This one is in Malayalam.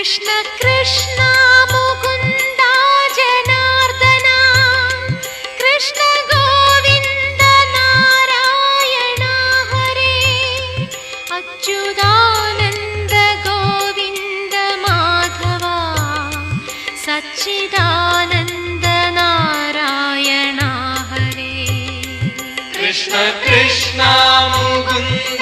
കൃഷ്ണ കൃഷ്ണ മുകുന്ദ ജനാർദ്ദന കൃഷ്ണ ഗോവിന്ദ നാരായണ ഹരേ അച്യുതാനന്ദ ഗോവിന്ദ മാധവ സച്ചിദാനന്ദ നാരായണ ഹരേ കൃഷ്ണ കൃഷ്ണ മുകുന്ദ